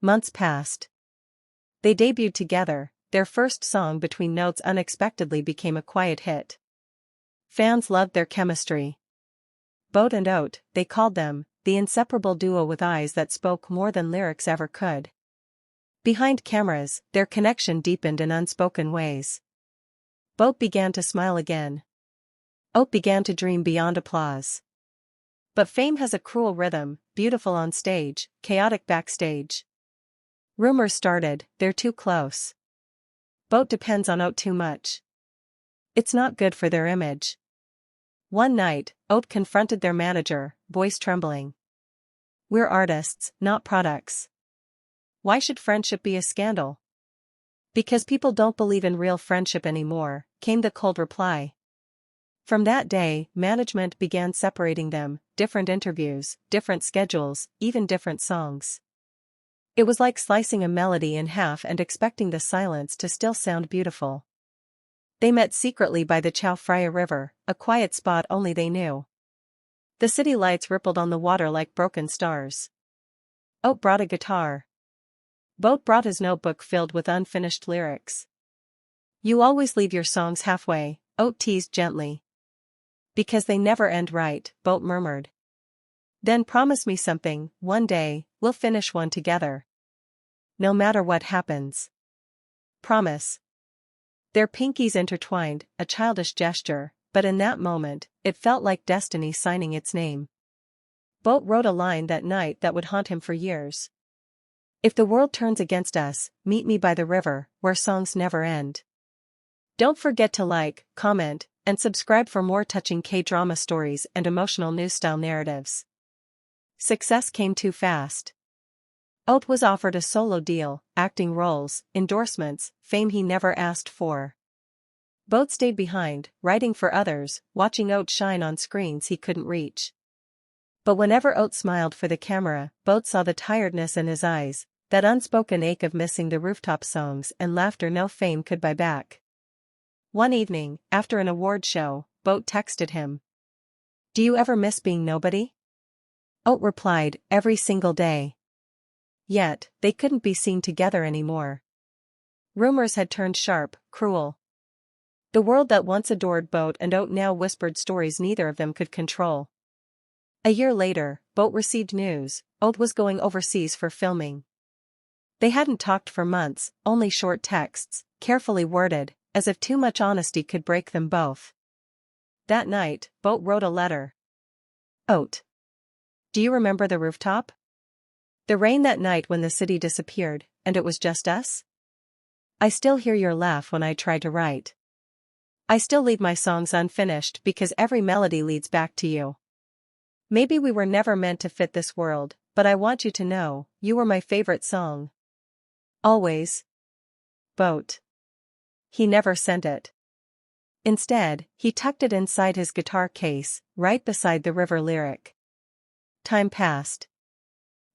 Months passed. They debuted together. Their first song, Between Notes, unexpectedly became a quiet hit. Fans loved their chemistry. Boat and Oat, they called them, the inseparable duo with eyes that spoke more than lyrics ever could. Behind cameras, their connection deepened in unspoken ways. Boat began to smile again. Oat began to dream beyond applause. But fame has a cruel rhythm, beautiful on stage, chaotic backstage. Rumors started, they're too close. Boat depends on Oat too much. It's not good for their image. One night, Oat confronted their manager, voice trembling. We're artists, not products. Why should friendship be a scandal? Because people don't believe in real friendship anymore, came the cold reply. From that day, management began separating them, different interviews, different schedules, even different songs. It was like slicing a melody in half and expecting the silence to still sound beautiful. They met secretly by the Chao Phraya River, a quiet spot only they knew. The city lights rippled on the water like broken stars. Oat brought a guitar. Boat brought his notebook filled with unfinished lyrics. You always leave your songs halfway, Oat teased gently. Because they never end right, Boat murmured. Then promise me something, one day, we'll finish one together. No matter what happens. Promise. Their pinkies intertwined, a childish gesture, but in that moment, it felt like destiny signing its name. Boat wrote a line that night that would haunt him for years. If the world turns against us, meet me by the river, where songs never end. Don't forget to like, comment, and subscribe for more touching K-drama stories and emotional news-style narratives. Success came too fast. Oat was offered a solo deal, acting roles, endorsements, fame he never asked for. Boat stayed behind, writing for others, watching Oat shine on screens he couldn't reach. But whenever Oat smiled for the camera, Boat saw the tiredness in his eyes, that unspoken ache of missing the rooftop songs and laughter no fame could buy back. One evening, after an award show, Boat texted him. Do you ever miss being nobody? Oat replied, every single day. Yet, they couldn't be seen together anymore. Rumors had turned sharp, cruel. The world that once adored Boat and Oat now whispered stories neither of them could control. A year later, Boat received news, Oat was going overseas for filming. They hadn't talked for months, only short texts, carefully worded, as if too much honesty could break them both. That night, Boat wrote a letter. Oat. Do you remember the rooftop? The rain that night when the city disappeared, and it was just us? I still hear your laugh when I try to write. I still leave my songs unfinished because every melody leads back to you. Maybe we were never meant to fit this world, but I want you to know, you were my favorite song. Always. Boat. He never sent it. Instead, he tucked it inside his guitar case, right beside the river lyric. Time passed.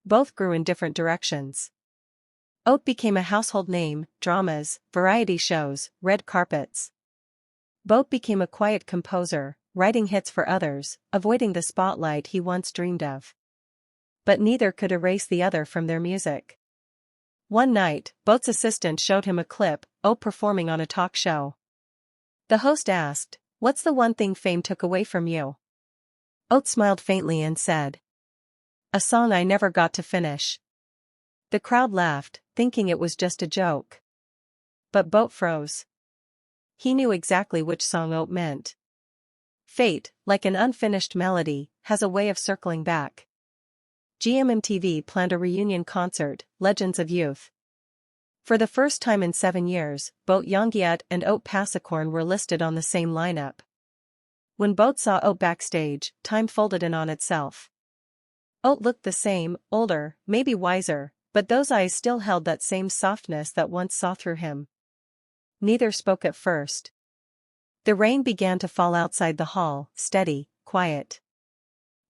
Both grew in different directions. Oat became a household name, dramas, variety shows, red carpets. Boat became a quiet composer, writing hits for others, avoiding the spotlight he once dreamed of. But neither could erase the other from their music. One night, Boat's assistant showed him a clip, Oat performing on a talk show. The host asked, "What's the one thing fame took away from you?" Oat smiled faintly and said, "A song I never got to finish." The crowd laughed, thinking it was just a joke. But Boat froze. He knew exactly which song Oat meant. Fate, like an unfinished melody, has a way of circling back. GMMTV planned a reunion concert, Legends of Youth. For the first time in 7 years, both Yongyut and Oat Pasakorn were listed on the same lineup. When Boat saw Oat backstage, time folded in on itself. Oat looked the same, older, maybe wiser, but those eyes still held that same softness that once saw through him. Neither spoke at first. The rain began to fall outside the hall, steady, quiet.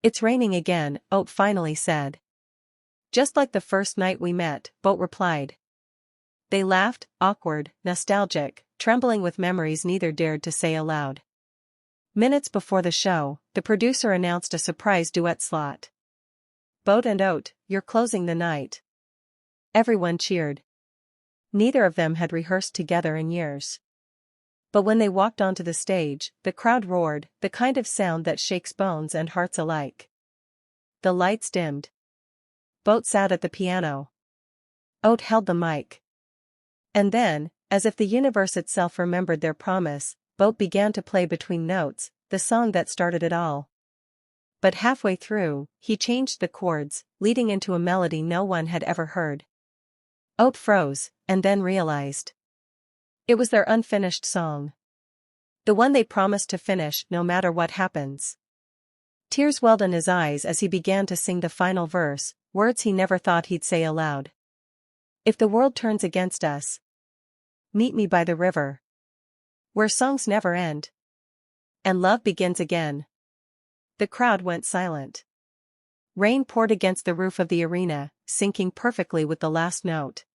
"It's raining again," Oat finally said. "Just like the first night we met," Boat replied. They laughed, awkward, nostalgic, trembling with memories neither dared to say aloud. Minutes before the show, the producer announced a surprise duet slot. "Boat and Oat, you're closing the night." Everyone cheered. Neither of them had rehearsed together in years. But when they walked onto the stage, the crowd roared, the kind of sound that shakes bones and hearts alike. The lights dimmed. Boat sat at the piano. Oat held the mic. And then, as if the universe itself remembered their promise, Boat began to play between notes, the song that started it all. But halfway through, he changed the chords, leading into a melody no one had ever heard. Oat froze, and then realized. It was their unfinished song. The one they promised to finish no matter what happens. Tears welled in his eyes as he began to sing the final verse, words he never thought he'd say aloud. If the world turns against us, meet me by the river, where songs never end, and love begins again. The crowd went silent. Rain poured against the roof of the arena, syncing perfectly with the last note.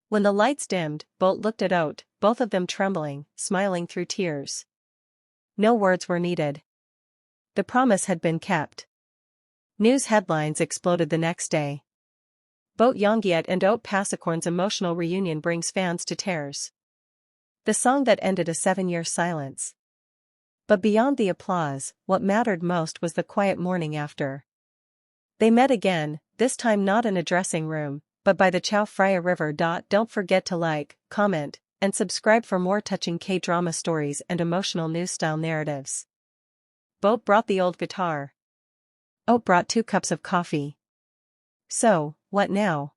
When the lights dimmed, Bolt looked at Oat, both of them trembling, smiling through tears. No words were needed. The promise had been kept. News headlines exploded the next day. Both Yongyut and Oat Pasakorn's emotional reunion brings fans to tears. The song that ended a 7-year silence. But beyond the applause, what mattered most was the quiet morning after. They met again, this time not in a dressing room, but by the Chao Phraya River. Don't forget to like, comment, and subscribe for more touching K-drama stories and emotional news-style narratives. Boat brought the old guitar. Oat brought 2 cups of coffee. So, what now?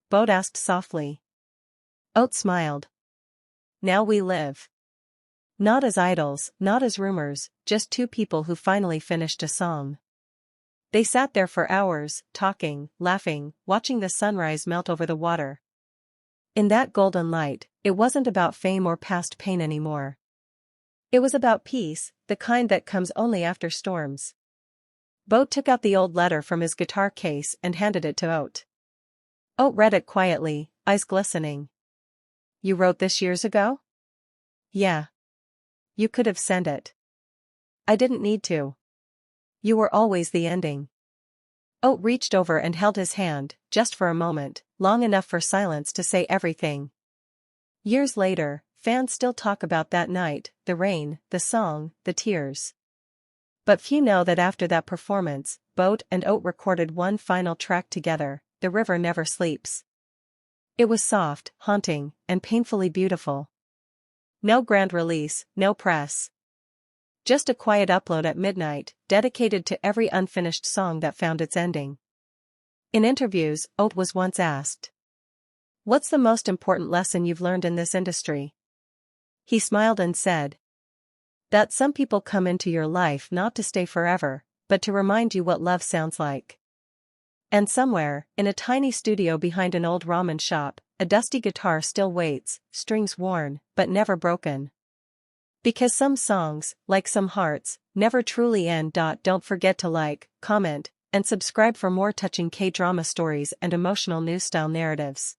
Boat asked softly. Oat smiled. Now we live. Not as idols, not as rumors, just 2 people who finally finished a song. They sat there for hours, talking, laughing, watching the sunrise melt over the water. In that golden light, it wasn't about fame or past pain anymore. It was about peace, the kind that comes only after storms. Boat took out the old letter from his guitar case and handed it to Oat. Oat read it quietly, eyes glistening. You wrote this years ago? Yeah. You could have sent it. I didn't need to. You were always the ending. Oat reached over and held his hand, just for a moment, long enough for silence to say everything. Years later, fans still talk about that night, the rain, the song, the tears. But few know that after that performance, Boat and Oat recorded one final track together, The River Never Sleeps. It was soft, haunting, and painfully beautiful. No grand release, no press. Just a quiet upload at midnight, dedicated to every unfinished song that found its ending. In interviews, Oat was once asked, "What's the most important lesson you've learned in this industry?" He smiled and said, "That some people come into your life not to stay forever, but to remind you what love sounds like." And somewhere, in a tiny studio behind an old ramen shop, a dusty guitar still waits, strings worn, but never broken. Because some songs, like some hearts, never truly end. Don't forget to like, comment, and subscribe for more touching K-drama stories and emotional news-style narratives.